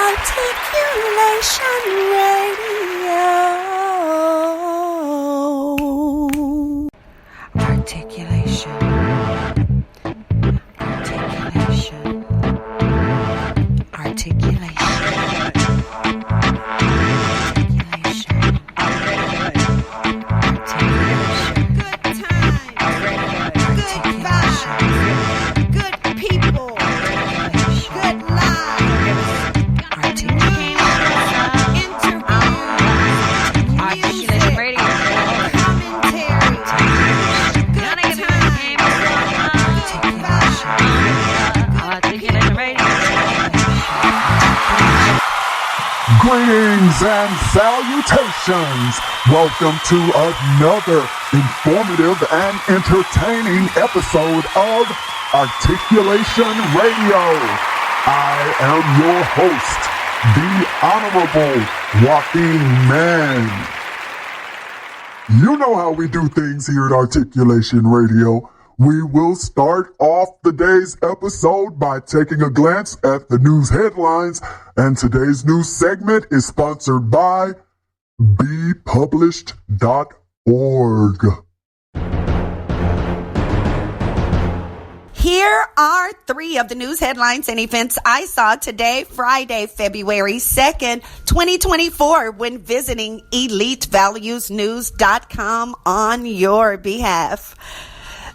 Articulation Radio. Articulation. Articulation. Articulation. Greetings and salutations. Welcome to another informative and entertaining episode of Articulation Radio. I am your host, the Honorable Joaquin Man. You know how we do things here at Articulation Radio. We will start off the day's episode by taking a glance at the news headlines, and today's news segment is sponsored by bepublished.org. Here are three of the news headlines and events I saw today, Friday, February 2nd, 2024, when visiting EliteValuesNews.com on your behalf.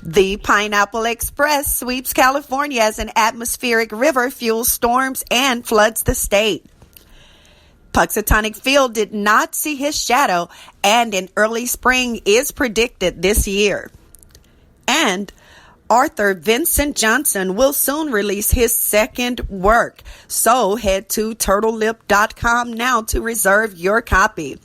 The Pineapple Express sweeps California as an atmospheric river fuels storms and floods the state. Puxatonic Field did not see his shadow, and an early spring is predicted this year. And Arthur Vincent Johnson will soon release his second work, so head to turtlelip.com now to reserve your copy.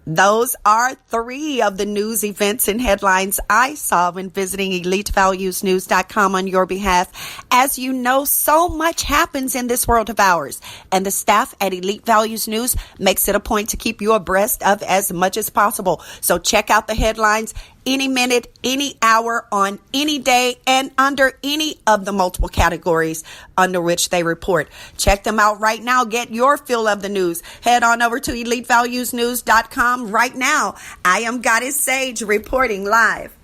Those are three of the news events and headlines I saw when visiting EliteValuesNews.com on your behalf. As you know, so much happens in this world of ours, and the staff at Elite Values News makes it a point to keep you abreast of as much as possible. So check out the headlines any minute, any hour, on any day, and under any of the multiple categories under which they report. Check them out right now. Get your fill of the news. Head on over to EliteValuesNews.com right now. I am Goddess Sage reporting live.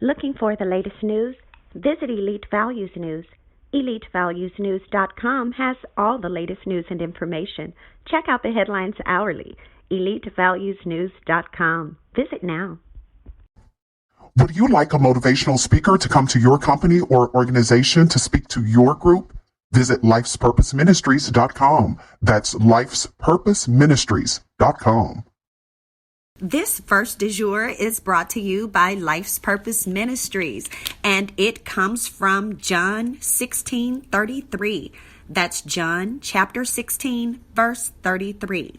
Looking for the latest news? Visit Elite Values News. EliteValuesNews.com has all the latest news and information. Check out the headlines hourly. EliteValuesNews.com. Visit now. Would you like a motivational speaker to come to your company or organization to speak to your group? Visit lifespurposeministries.com. That's lifespurposeministries.com. This verse du jour is brought to you by Life's Purpose Ministries, and it comes from John 16:33. That's John chapter 16, verse 33.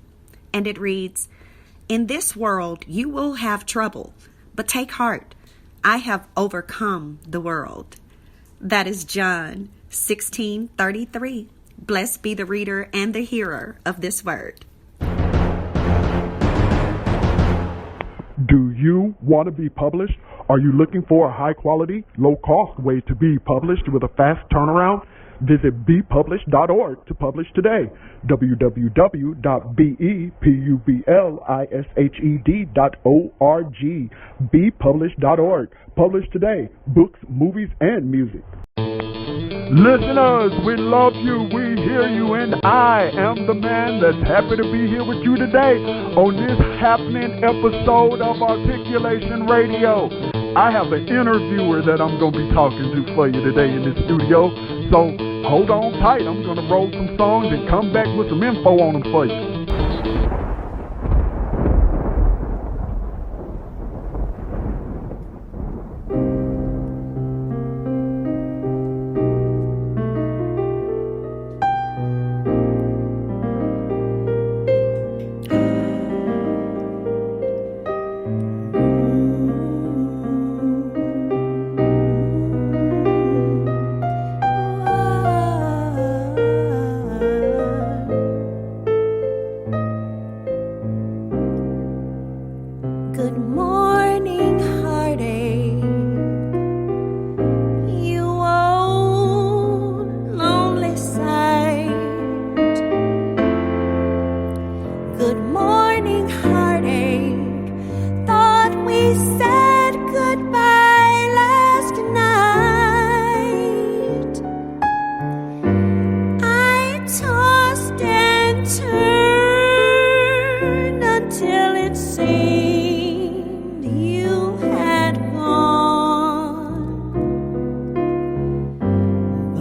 And it reads, "In this world you will have trouble, but take heart. I have overcome the world." That is John 16:33. Blessed be the reader and the hearer of this word. Do you want to be published? Are you looking for a high quality, low cost way to be published with a fast turnaround? Visit bepublished.org to publish today. www.bepublished.org. bepublished.org. Publish today. Books, movies, and music. Listeners, we love you, we hear you, and I am the man that's happy to be here with you today on this happening episode of Articulation Radio. I have an interviewer that I'm going to be talking to for you today in the studio, so hold on tight. I'm going to roll some songs and come back with some info on them for you.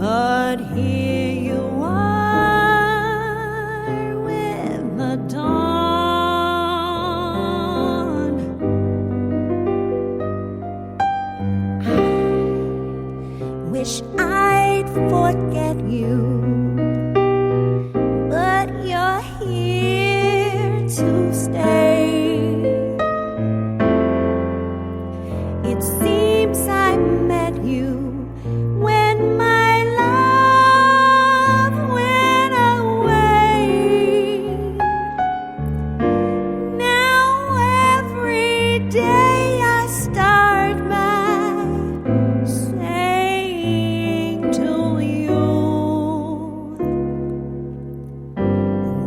But here you are with the dawn. Wish I'd forget you, but you're here to stay. It seems I met you when my love went away. Now every day I start by saying to you,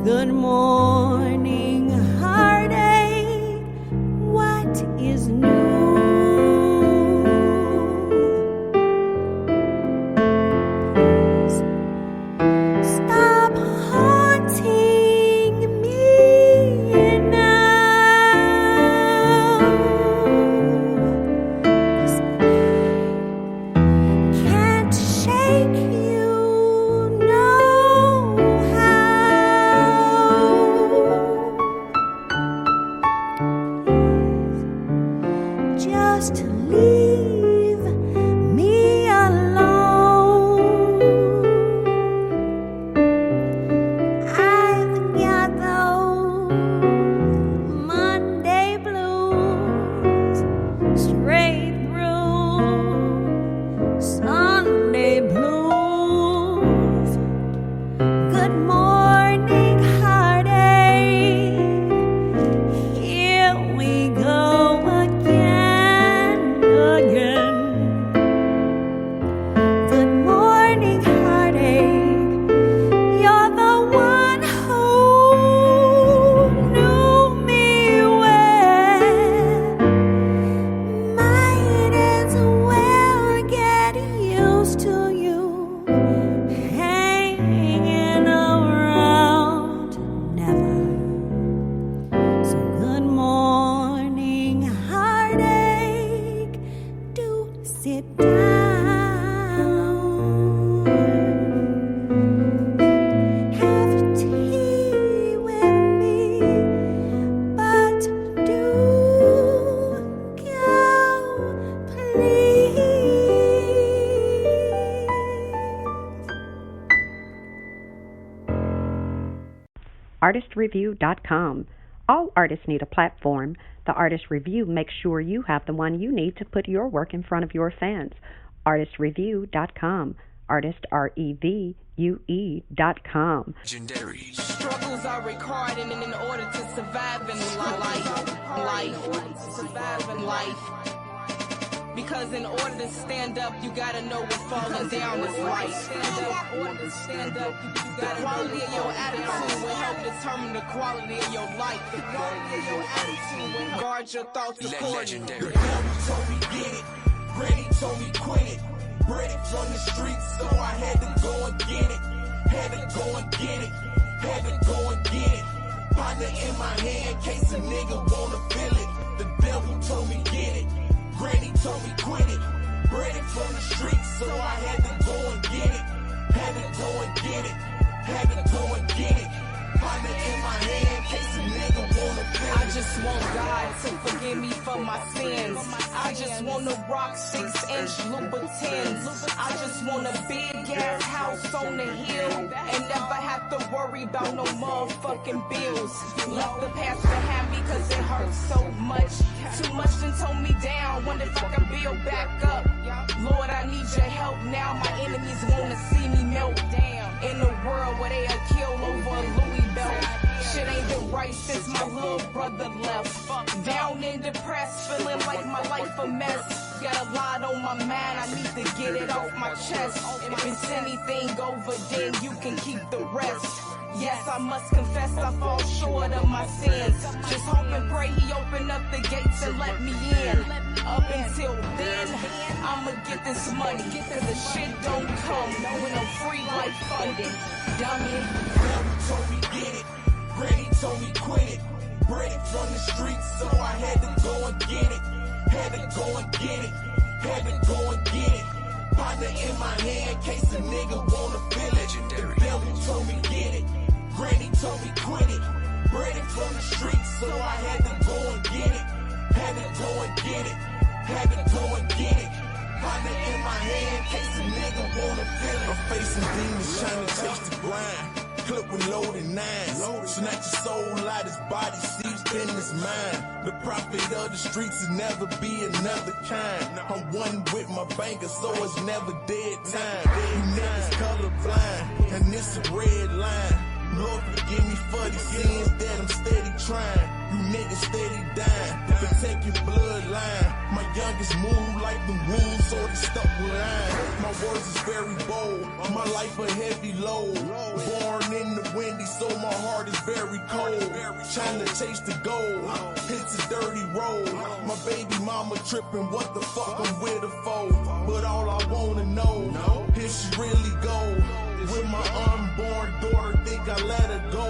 good morning, heartache, what is new? Stop haunting me now. Can't shake you, no how. Just leave me alone. I've got those Monday blues straight through Sunday blues. Good morning, heartache. Here we go again. Good morning, heartache. You're the one who knew me well. Might as well get used to you hanging around. Never. So good morning, heartache. Do sit down. Have tea with me, but do go, please. ARTistreview.com. All artists need a platform. The Artist Review makes sure you have the one you need to put your work in front of your fans. ARTistreview.com. Artist, REVUE.com. Legendary. Struggles are required in order to survive in life. Because in order to stand up, you gotta know what falling down is like. Stand up, the quality of your attitude will help determine the quality of your life. The quality of your attitude will guard your thoughts accordingly. Legendary. Told me get it, Granny told me quit it. Bred it from the streets, so I had to go and get it. Had to go and get it, had to go and get it. Partner in my hand, case a nigga wanna feel it. The devil told me get it, Granny told me quit it. Bred it from the streets, so I had to go and get it. Had to go and get it, had to go and get it. Partner in my hand, case a nigga wanna feel it. I just want God to forgive me for my sins. I just want to rock 6-inch Louboutins. I just want a big ass house on the hill and never have to worry about no motherfucking bills. Left the past behind me cause it hurts so much. Too much done told me down. Wonder if I can build back up. Lord, I need your help now. My enemies wanna see me melt down in a world where they'll kill over a Louis belt. Shit ain't been right since my little brother left. Down and depressed, feeling like my life a mess. Got a lot on my mind, I need to get it off my chest. If it's anything over, then you can keep the rest. Yes, I must confess I fall short of my sins. Just hope and pray he open up the gates and let me in. Up until then, I'ma get this money. Cause the shit don't come with no free life funding. Dummy. Devil told me get it, Granny told me quit it. Bred it from the streets, so I had to go and get it. Had to go and get it, had to go and get it. Partner in my hand, case a nigga wanna feel it. The devil told me get it. Granny told me quit it. Bred it from the streets, so I had to go and get it. Had to go and get it. Had to go and get it. Partner in my hand, case a nigga wanna feel it. I'm facing demons trying to chase the grind. Clip with loaded nines. Snatch your soul out his body, seized in his mind. The prophet of the streets will never be another kind. I'm one with my banker, so it's never dead time. You niggas colorblind, and it's a red line. Lord, forgive me for the sins that I'm steady trying. You niggas steady dying, protect your bloodline. My youngest move like the wolves, so they stuck with iron. My words is very bold, my life a heavy load. Born in the windy, so my heart is very cold. Trying to chase the gold, it's a dirty road. My baby mama tripping, what the fuck I'm with her for? But all I wanna know, if she really go. With my unborn daughter, think I let her go.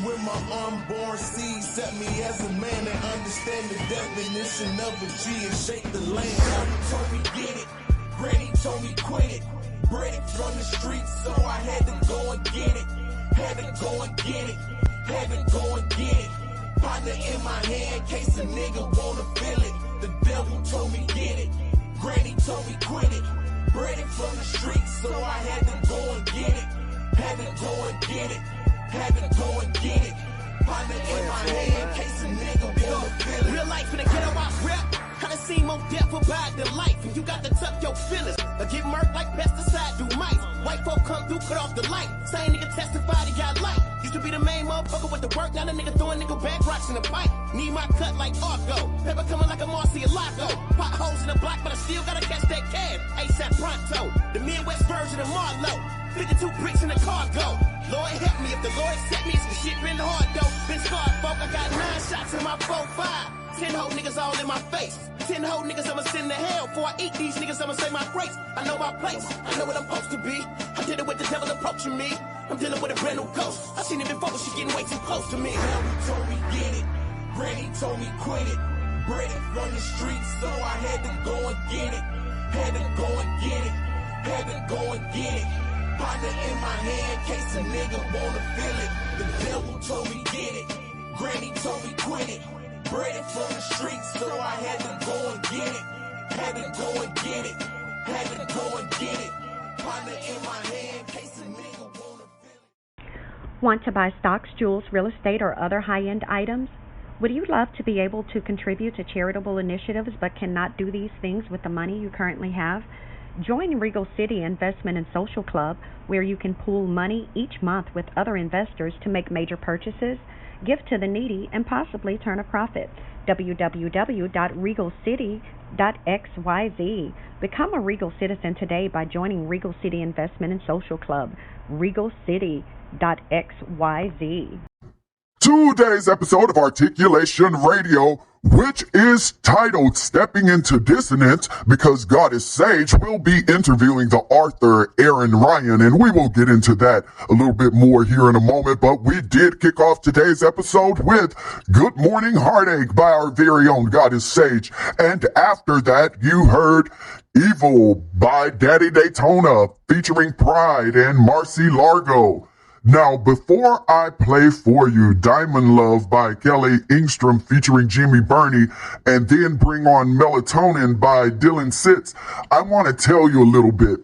With my unborn seed, set me as a man and understand the definition of a G and shake the land. Granny told me get it, Granny told me quit it. Bred it from the streets, so I had to go and get it. Had to go and get it, had to go and get it. Partner in my hand, case a nigga wanna feel it. The devil told me get it, Granny told me quit it. Bred it from the streets, so I had to go and get it. Had to go and get it. Had to go and get it. Partner in my hand, case a nigga wanna feel it. Real life in the ghetto, I rep. Kinda seem more death about than life. And you got to tuck your feelings. Or get murked like pesticide do mice. White folk come through, cut off the light. Same nigga testified he got light. Used to be the main motherfucker with the work. Now the nigga throwing nigga back rocks in the pipe. Need my cut like Argo. Pepper coming like a Marcialago. Potholes in the block, but I still gotta catch that cash. ASAP pronto. The Midwest version of Marlowe. 52 bricks in the cargo. Lord help me, if the Lord accept me, it's the shit been hard though. Been scarred, folk, I got 9 shots in my 4-5. 10 whole niggas all in my face. 10 whole niggas I'ma send to hell. Before I eat these niggas, I'ma say my grace. I know my place, I know what I'm supposed to be. I did it with the devil approaching me. I'm dealing with a brand new ghost. I seen it before, but she getting way too close to me. Granny told me get it, Granny told me quit it. Bred it from the streets, so I had to go and get it. Had to go and get it. Had to go and get it. Partner in my hand, case a nigga wanna feel it. The devil told me get it, Granny told me quit it. Bred it from the streets, so I had to go and get it. Had to go and get it. Had to go and get it. Partner in my hand, case a nigga wanna feel it. Want to buy stocks, jewels, real estate, or other high-end items? Would you love to be able to contribute to charitable initiatives but cannot do these things with the money you currently have? Join Regal City Investment and Social Club, where you can pool money each month with other investors to make major purchases, give to the needy, and possibly turn a profit. www.regalcity.xyz. Become a Regal citizen today by joining Regal City Investment and Social Club. regalcity.xyz. Today's episode of Articulation Radio, which is titled Stepping into Dissonance, because God is Sage, will be interviewing the author Aaron Ryan, and we will get into that a little bit more here in a moment. But we did kick off today's episode with Good Morning Heartache by our very own God is Sage. And after that, you heard Evil by Daddy Daytona featuring Pride and Marcy Largo. Now, before I play for you Diamond Love by Kelly Engstrom featuring Jimmy Burney, and then bring on Melatonin by Dylan Sitz, I want to tell you a little bit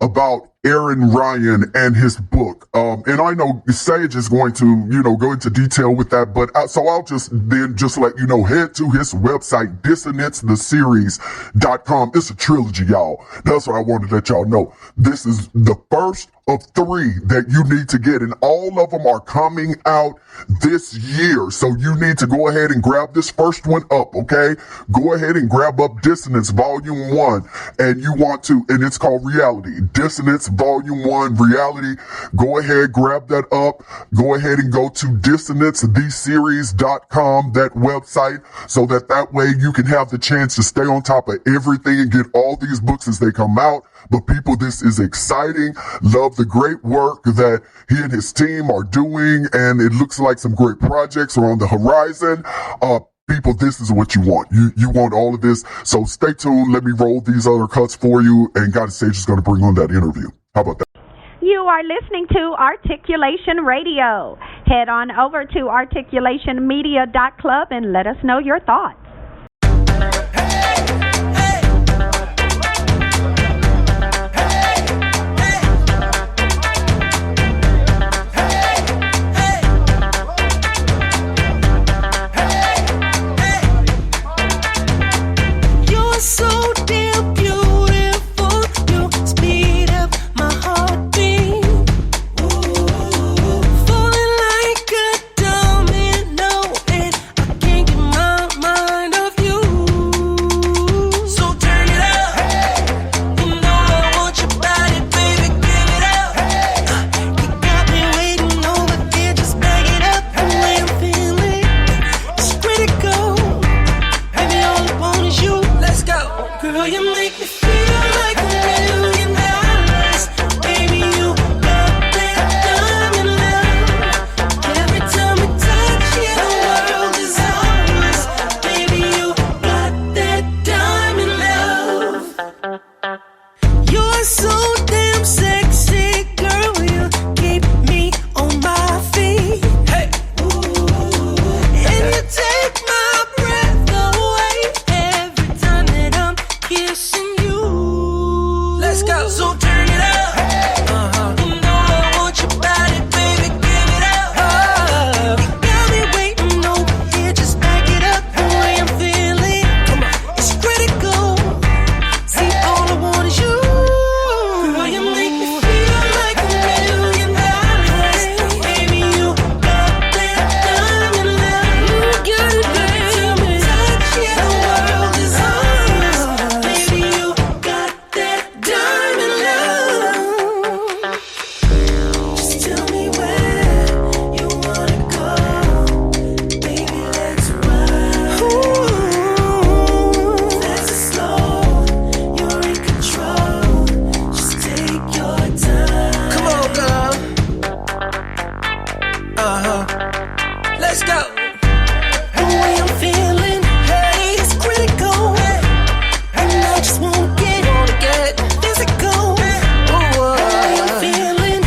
about Aaron Ryan and his book. And I know Sage is going to, go into detail with that, but so I'll just let you know, head to his website, DissonanceTheSeries.com. It's a trilogy, y'all. That's what I wanted to let y'all know. This is the first of 3 that you need to get, and all of them are coming out this year. So you need to go ahead and grab this first one up, okay? Go ahead and grab up Dissonance Volume 1, and and it's called Reality. Dissonance Volume 1, Reality. Go ahead, grab that up. Go ahead and go to DissonanceTheSeries.com, that website, so that way you can have the chance to stay on top of everything and get all these books as they come out. But people, this is exciting. Love the great work that he and his team are doing, and it looks like some great projects are on the horizon. people, this is what you want. You want all of this. So stay tuned. Let me roll these other cuts for you. And God Sage is going to bring on that interview. How about that? You are listening to Articulation Radio. Head on over to articulationmedia.club and let us know your thoughts. So damn beautiful, you speed up my heartbeat. Falling like a domino, and I can't get my mind off you. So turn it up, you know I want your body, baby, give it up. You got me waiting over here, just bag it up. The way I'm feeling, it's critical. Baby, all I want is you. Let's go. Girl, you make me feel like $1 million. Baby, you got that diamond love. Every time we touch you, the world is ours. Baby, you got that diamond love. You're so damn sexy, girl. You keep me on my feet. Hey. And you take my breath away every time that I'm kissing you. Let's go. So turn it up. You know I want your body, baby, give it up. You got me waiting over here, just back it up. The way I'm feeling, it's critical. See, all I want is you. Girl, you make me feel like $1 million. Baby, you got that diamond love. You got it, baby. Touch you, the world is ours. Baby, you got that diamond love. Just tell me where you wanna go. Baby, let's ride. Fast or slow, you're in control. Just take your time. Come on, girl. Let's go. The way I'm feeling, hey, it's critical. And I just wanna get physical. The way I'm feeling,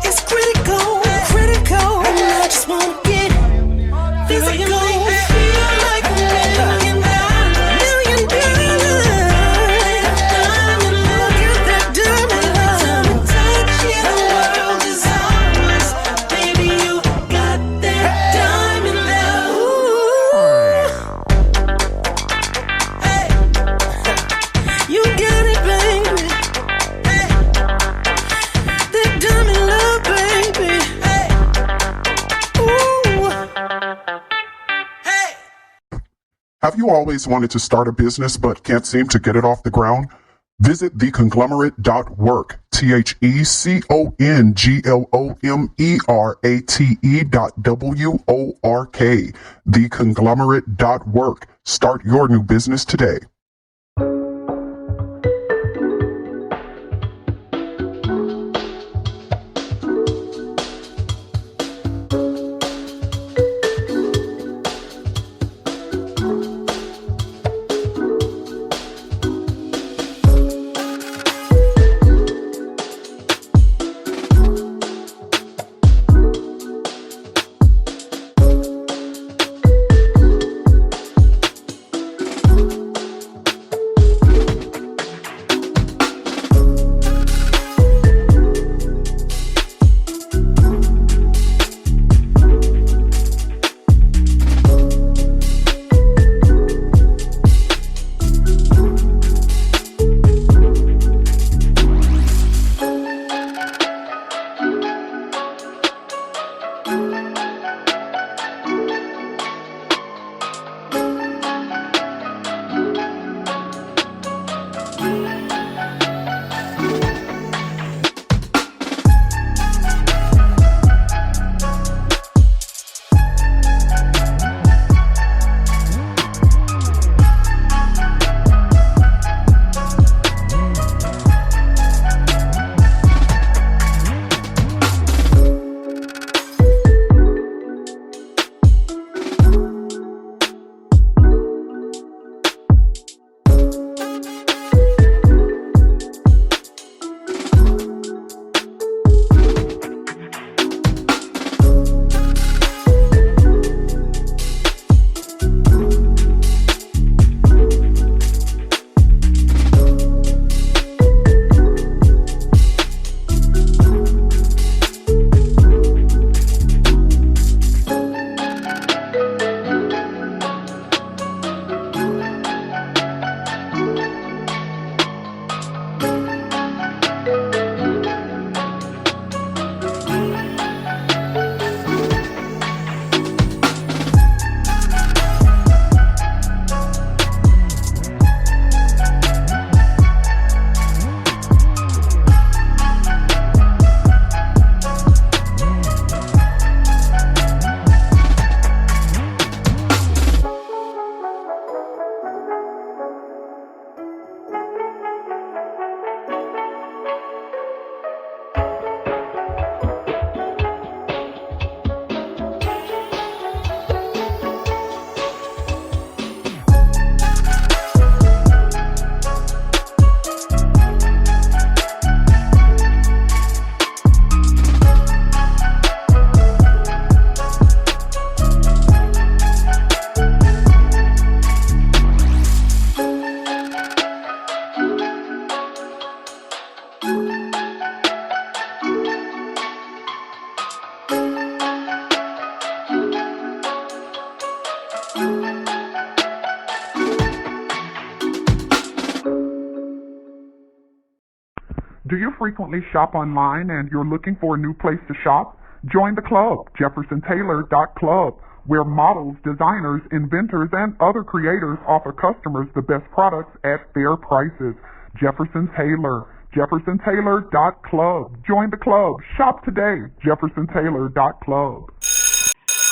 it's critical. And I just wanna get physical. Feel like $1 million. Diamond love, get that diamond love. Touch you, the world is ours. Baby, you got that diamond love. Hey, you got it, baby. Hey, that diamond love, baby. Hey, ooh. Hey. Have you always wanted to start a business but can't seem to get it off the ground? Visit theconglomerate.work, theconglomerate.work, theconglomerate.work. Start your new business today. frequently shop online and you're looking for a new place to shop? Join the club, JeffersonTaylor.club, where models, designers, inventors, and other creators offer customers the best products at fair prices. Jefferson Taylor, JeffersonTaylor.club. Join the club. Shop today, JeffersonTaylor.club.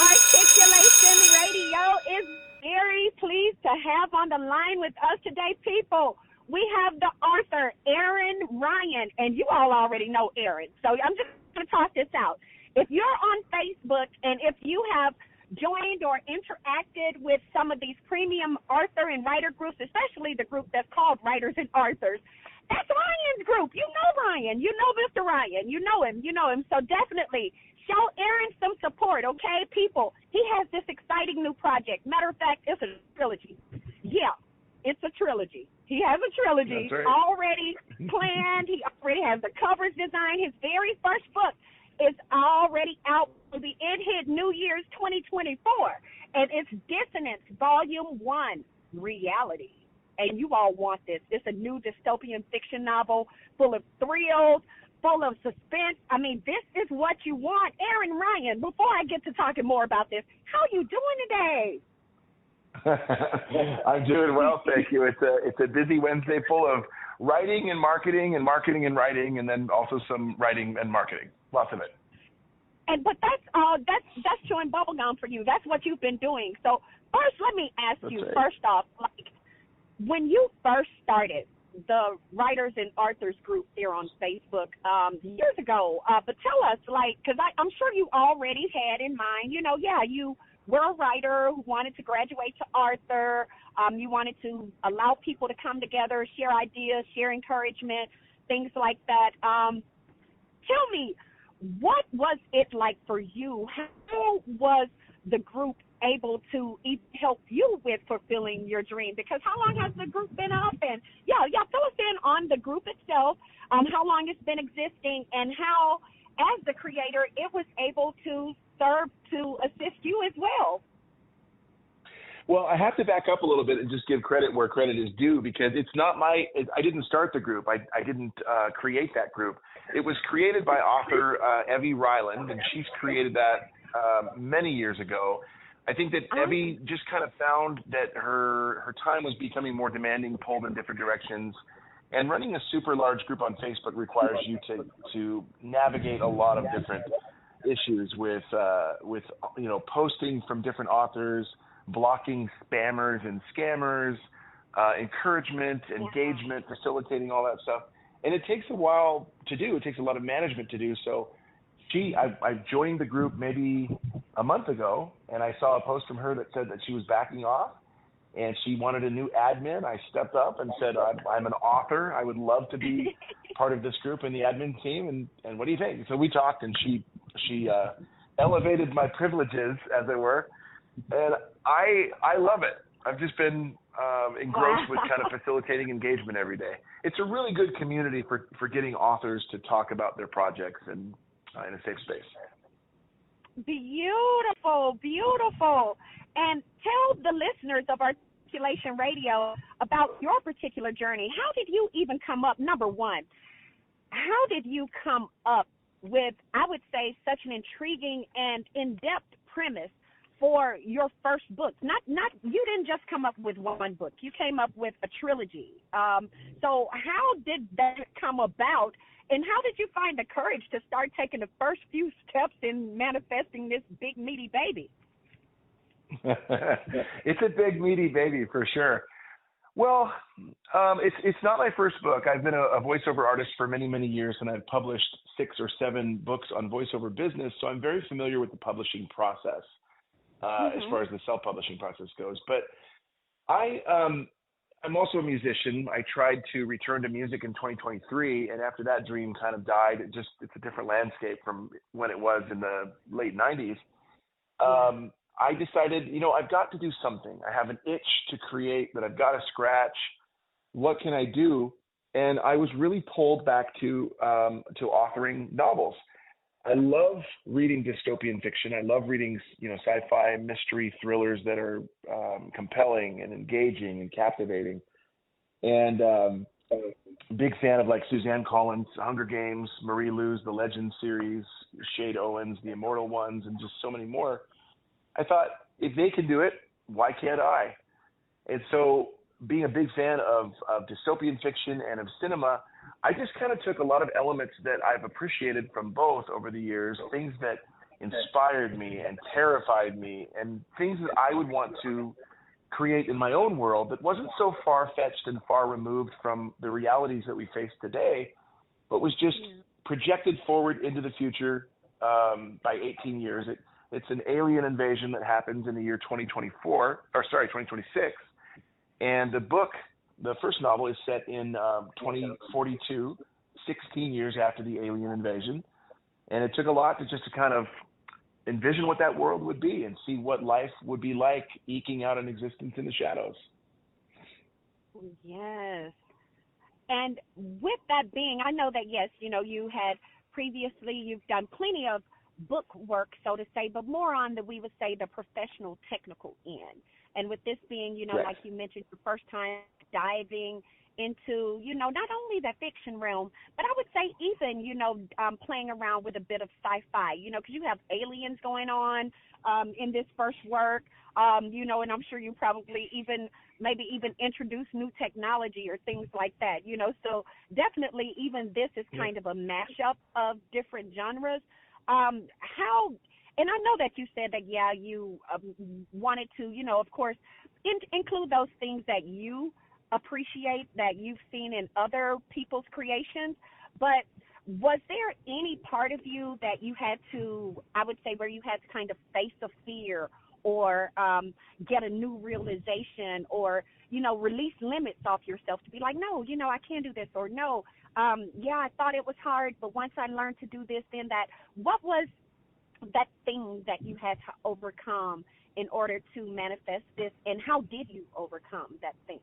Articulation Radio is very pleased to have on the line with us today, people. We have the author, Aaron Ryan, and you all already know Aaron, so I'm just going to toss this out. If you're on Facebook and if you have joined or interacted with some of these premium author and writer groups, especially the group that's called Writers and Authors, that's Ryan's group. You know Ryan. You know Mr. Ryan. You know him. So definitely show Aaron some support, okay, people? He has this exciting new project. Matter of fact, it's a trilogy. Yeah, it's a trilogy. He has a trilogy already planned. He already has the covers designed. His very first book is already out. Will be in his New Year's 2024, and it's Dissonance Volume 1, Reality. And you all want this. It's a new dystopian fiction novel full of thrills, full of suspense. I mean, this is what you want. Aaron Ryan, before I get to talking more about this, how you doing today? I'm doing well, thank you. It's a busy Wednesday full of writing and marketing and marketing and writing, and then also some writing and marketing. Lots of it. But that's chewing bubblegum for you. That's what you've been doing. So first, let me ask you, first off, like, when you first started the Writers and Authors group here on Facebook years ago, but tell us, like, because I'm sure you already had in mind, you were a writer who wanted to graduate to author. You wanted to allow people to come together, share ideas, share encouragement, things like that. Tell me, what was it like for you? How was the group able to help you with fulfilling your dream? Because how long has the group been up? And fill us in on the group itself, how long it's been existing, and how, as the creator, it was able to serve to assist you as well. Well, I have to back up a little bit and just give credit where credit is due, because it's not I didn't start the group. I didn't create that group. It was created by author Evie Ryland, and she's created that many years ago. I think that Evie just kind of found that her time was becoming more demanding, pulled in different directions. And running a super large group on Facebook requires you to navigate a lot of different issues with posting from different authors, blocking spammers and scammers, encouragement, engagement, facilitating all that stuff. And it takes a while to do. It takes a lot of management to do. So I joined the group maybe a month ago, and I saw a post from her that said that she was backing off and she wanted a new admin. I stepped up and said, I'm an author. I would love to be part of this group and the admin team. And what do you think? So we talked, and she elevated my privileges, as it were. And I love it. I've just been engrossed with kind of facilitating engagement every day. It's a really good community for getting authors to talk about their projects and in a safe space. Beautiful, beautiful. And tell the listeners of Articulation Radio about your particular journey. How did you even come up, number one, how did you come up with, I would say, such an intriguing and in-depth premise for your first book? Not you didn't just come up with one book. You came up with a trilogy. So how did that come about, and how did you find the courage to start taking the first few steps in manifesting this big, meaty baby? It's a big, meaty baby for sure. Well, it's not my first book. I've been a voiceover artist for many, many years, and I've published 6 or 7 books on voiceover business, so I'm very familiar with the publishing process. As far as the self-publishing process goes. But I'm also a musician. I tried to return to music in 2023, and after that dream kind of died, it's a different landscape from when it was in the late 90s. I decided, I've got to do something. I have an itch to create that I've got to scratch. What can I do? And I was really pulled back to authoring novels. I love reading dystopian fiction. I love reading, sci-fi mystery thrillers that are compelling and engaging and captivating. And big fan of like Suzanne Collins' Hunger Games, Marie Lou's The Legend series, Shade Owens, The Immortal Ones, and just so many more. I thought, if they can do it, why can't I? And so, being a big fan of dystopian fiction and of cinema, I just kind of took a lot of elements that I've appreciated from both over the years, things that inspired me and terrified me, and things that I would want to create in my own world that wasn't so far-fetched and far removed from the realities that we face today, but was just projected forward into the future by 18 years. It's an alien invasion that happens in the year 2026. And the book, the first novel, is set in 2042, 16 years after the alien invasion. And it took a lot to kind of envision what that world would be and see what life would be like eking out an existence in the shadows. Yes. And with that being, I know that, yes, you know, you had previously, you've done plenty of book work, so to say, but more on we would say the professional technical end. And with this being, you know, Right. like you mentioned, your first time diving into, you know, not only the fiction realm, but I would say even, you know, playing around with a bit of sci-fi, you know, because you have aliens going on in this first work, you know, and I'm sure you probably maybe even introduce new technology or things like that, you know. So definitely even this is kind of a mashup of different genres. And I know that you said that, yeah, you wanted to, you know, of course, include those things that you appreciate that you've seen in other people's creations, but was there any part of you that you had to, I would say, where you had to kind of face a fear or get a new realization or, you know, release limits off yourself to be like, no, you know, I can't do this, or no, yeah, I thought it was hard, but once I learned to do this, then that, what was that thing that you had to overcome in order to manifest this, and how did you overcome that thing?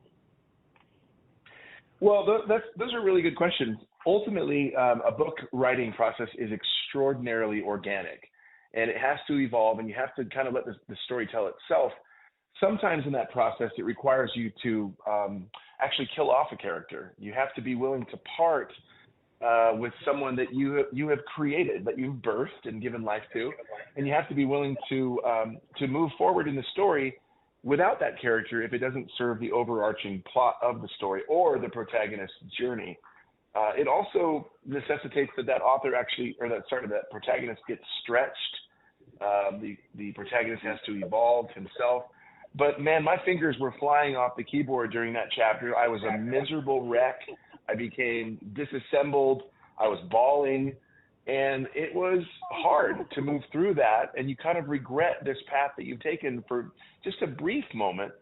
Well, those are really good questions. Ultimately, a book writing process is extraordinarily organic, and it has to evolve, and you have to kind of let the story tell itself. Sometimes in that process, it requires you to actually kill off a character. You have to be willing to part with someone that you have created, that you've birthed and given life to, and you have to be willing to move forward in the story without that character if it doesn't serve the overarching plot of the story or the protagonist's journey. It also necessitates that author actually, that protagonist gets stretched. The protagonist has to evolve himself. But man, my fingers were flying off the keyboard during that chapter. I was a miserable wreck. I became disassembled. I was bawling. And it was hard to move through that. And you kind of regret this path that you've taken for just a brief moment.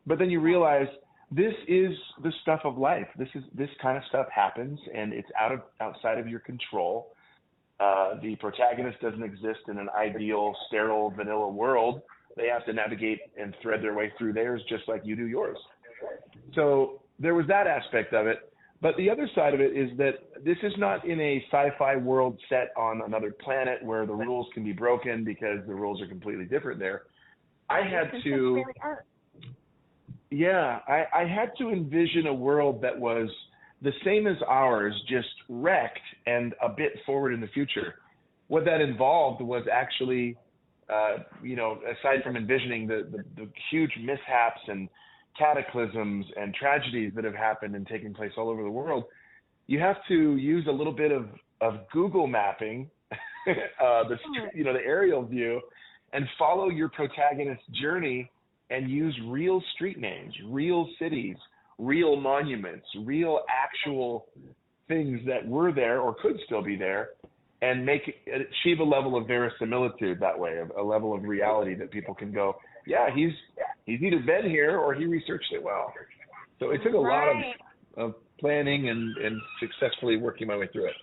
But then you realize this is the stuff of life. This kind of stuff happens, and it's outside of your control. The protagonist doesn't exist in an ideal, sterile, vanilla world. They have to navigate and thread their way through theirs just like you do yours. So there was that aspect of it. But the other side of it is that this is not in a sci-fi world set on another planet where the rules can be broken because the rules are completely different there. I had to envision a world that was the same as ours, just wrecked and a bit forward in the future. What that involved was actually, aside from envisioning the huge mishaps and cataclysms and tragedies that have happened and taken place all over the world, you have to use a little bit of Google mapping, the aerial view, and follow your protagonist's journey and use real street names, real cities, real monuments, real actual things that were there or could still be there, and achieve a level of verisimilitude that way, a level of reality that people can go, yeah, he's either been here or he researched it well. So it took a lot of planning and successfully working my way through it.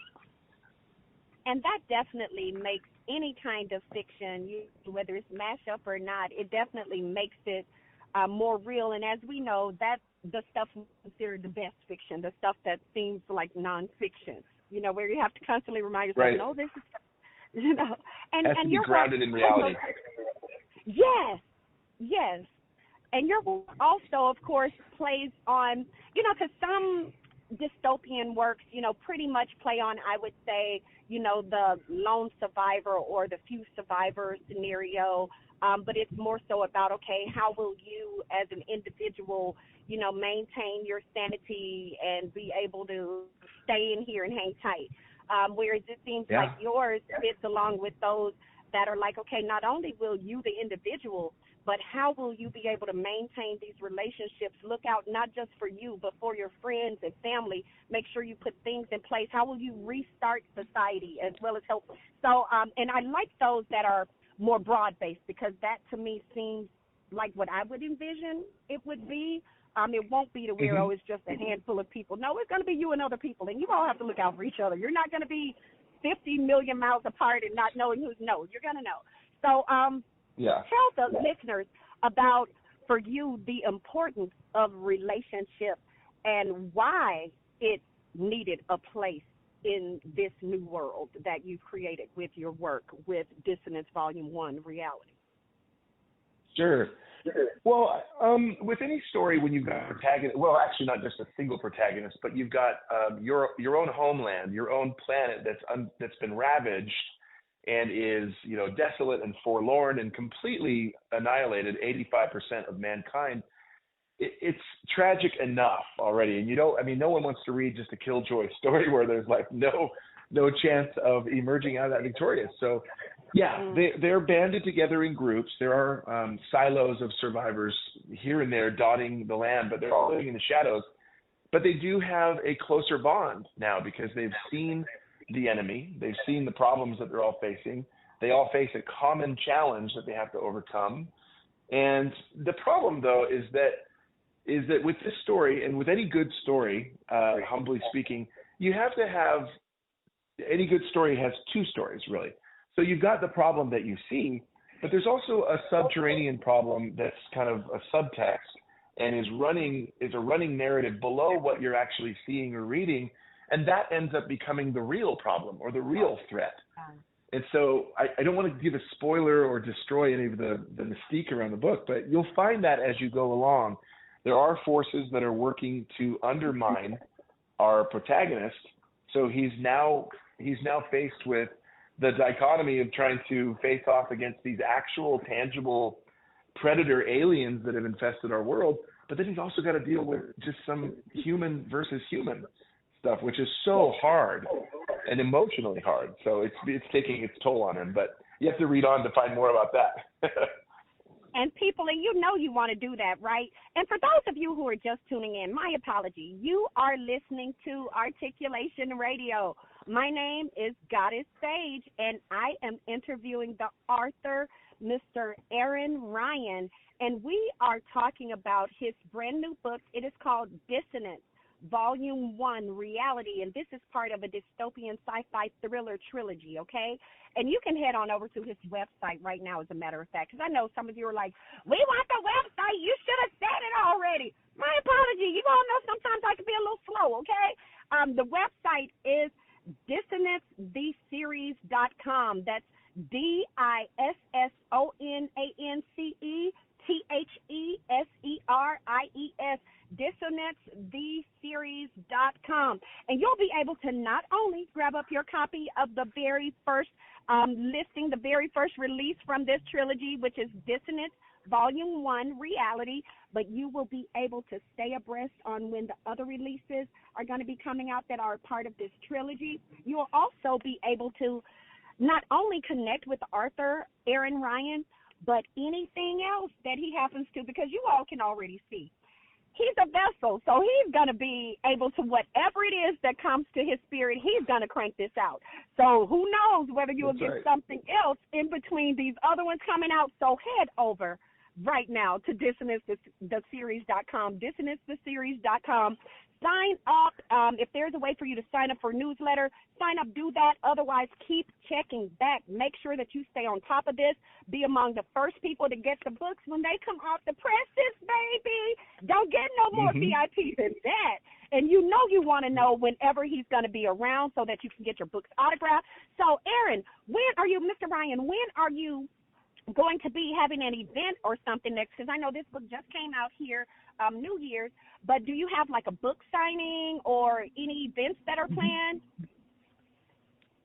And that definitely makes any kind of fiction, whether it's mashup or not, it definitely makes it more real. And as we know, that's the stuff we consider the best fiction, the stuff that seems like nonfiction, where you have to constantly remind yourself, right. No, this is, And has to be grounded in reality. Yes. And your work also, of course, plays on, because some dystopian works, pretty much play on, I would say, the lone survivor or the few survivors scenario. But it's more so about, okay, how will you as an individual, maintain your sanity and be able to stay in here and hang tight. Whereas it seems like yours fits along with those that are like, okay, not only will you, the individual, but how will you be able to maintain these relationships? Look out not just for you, but for your friends and family. Make sure you put things in place. How will you restart society as well as help? So, and I like those that are more broad-based, because that to me seems like what I would envision it would be. It won't be to where, oh, it's just a handful of people. No, it's going to be you and other people, and you all have to look out for each other. You're not going to be 50 million miles apart and not knowing who's knows. You're going to know. So tell the listeners about, for you, the importance of relationships and why it needed a place in this new world that you've created with your work with Dissonance Volume 1, Reality. Sure. Well, with any story, when you've got a protagonist, well, actually not just a single protagonist, but you've got your own homeland, your own planet that's been ravaged and is, desolate and forlorn and completely annihilated, 85% of mankind. It's tragic enough already. And no one wants to read just a killjoy story where there's like no chance of emerging out of that victorious. So they're banded together in groups. There are silos of survivors here and there dotting the land, but they're all living in the shadows. But they do have a closer bond now because they've seen the enemy. They've seen the problems that they're all facing. They all face a common challenge that they have to overcome. And the problem, though, is that with this story, and with any good story, humbly speaking, you have to have, any good story has two stories, really. So you've got the problem that you see, but there's also a subterranean problem that's kind of a subtext and is a running narrative below what you're actually seeing or reading, and that ends up becoming the real problem or the real threat. And so I don't want to give a spoiler or destroy any of the mystique around the book, but you'll find that as you go along, there are forces that are working to undermine our protagonist. So he's now faced with the dichotomy of trying to face off against these actual tangible predator aliens that have infested our world, but then he's also got to deal with just some human versus human stuff, which is so hard and emotionally hard. So it's taking its toll on him, but you have to read on to find more about that. And people, and you want to do that, right? And for those of you who are just tuning in, my apology. You are listening to ARTiculation Radio. My name is Goddess Sage, and I am interviewing the author, Mr. Aaron Ryan, and we are talking about his brand new book. It is called Dissonance, Volume 1, Reality, and this is part of a dystopian sci-fi thriller trilogy, okay? And you can head on over to his website right now, as a matter of fact, because I know some of you are like, we want the website. You should have said it already. My apology. You all know sometimes I can be a little slow, okay? The website is DissonanceTheSeries.com. That's DISSONANCETHESERIES, DissonanceTheSeries.com. And you'll be able to not only grab up your copy of the very first listing, the very first release from this trilogy, which is Dissonance Volume 1, Reality, but you will be able to stay abreast on when the other releases are going to be coming out that are part of this trilogy. You will also be able to not only connect with the author, Aaron Ryan, but anything else that he happens to, because you all can already see. He's a vessel, so he's going to be able to, whatever it is that comes to his spirit, he's going to crank this out. So who knows whether you'll get something else in between these other ones coming out. So head over right now to DissonanceTheSeries.com, DissonanceTheSeries.com. Sign up. If there's a way for you to sign up for a newsletter, sign up, do that. Otherwise, keep checking back. Make sure that you stay on top of this. Be among the first people to get the books when they come off the presses, baby. Don't get no more VIP than that. And you want to know whenever he's going to be around so that you can get your books autographed. So, Aaron, Mr. Ryan, when are you going to be having an event or something next, because I know this book just came out here, New Year's, but do you have like a book signing or any events that are planned?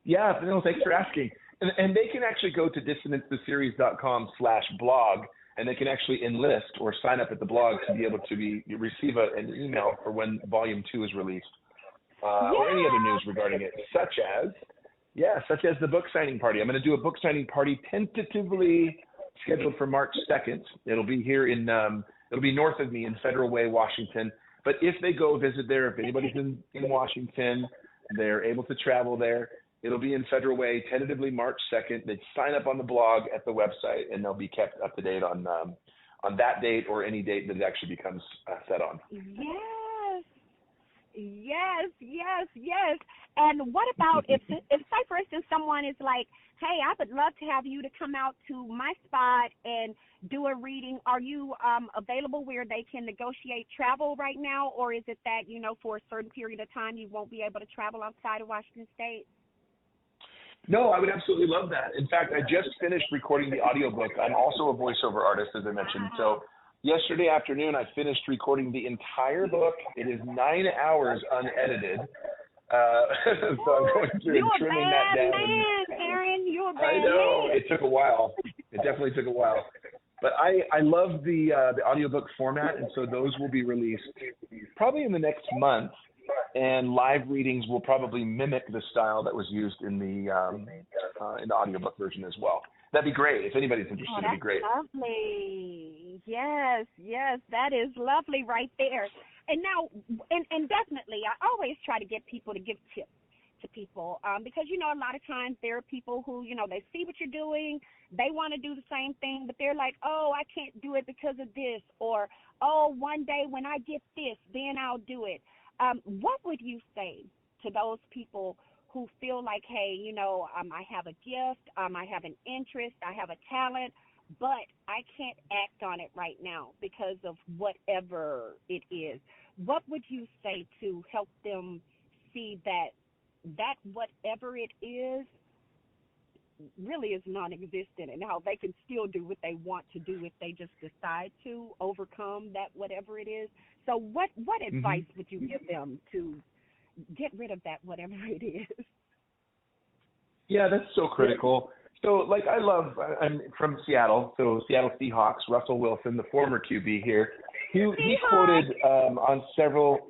Yeah, no, thanks for asking. And they can actually go to dissonancetheseries.com/blog, and they can actually enlist or sign up at the blog to be able to receive an email for when Volume 2 is released, or any other news regarding it, such as the book signing party. I'm going to do a book signing party tentatively scheduled for March 2nd. It'll be here it'll be north of me in Federal Way, Washington. But if they go visit there, if anybody's in Washington, they're able to travel there. It'll be in Federal Way, tentatively March 2nd. They sign up on the blog at the website, and they'll be kept up to date on that date or any date that it actually becomes set on. Yes. And what about if say, for instance, someone is like, hey, I would love to have you to come out to my spot and do a reading. Are you available where they can negotiate travel right now, or is it that, for a certain period of time you won't be able to travel outside of Washington State? No, I would absolutely love that. In fact, I just finished recording the audiobook. I'm also a voiceover artist, as I mentioned. So yesterday afternoon, I finished recording the entire book. It is 9 hours unedited. So I'm going through and trimming that down. You're a bad man. I know. It took a while. It definitely took a while. But I love the audiobook format, and so those will be released probably in the next month. And live readings will probably mimic the style that was used in the audiobook version as well. That'd be great. If anybody's interested, it'd be great. Lovely. Yes, that is lovely right there. And now, and definitely, I always try to get people to give tips to people because, a lot of times there are people who, they see what you're doing, they want to do the same thing, but they're like, oh, I can't do it because of this, or, oh, one day when I get this, then I'll do it. What would you say to those people who feel like, hey, I have a gift, I have an interest, I have a talent, but I can't act on it right now because of whatever it is? What would you say to help them see that whatever it is really is non-existent, and how they can still do what they want to do if they just decide to overcome that whatever it is? So what advice would you give them to get rid of that whatever it is? Yeah, that's so critical. So, I'm from Seattle, so Seattle Seahawks, Russell Wilson, the former QB here, he quoted on several,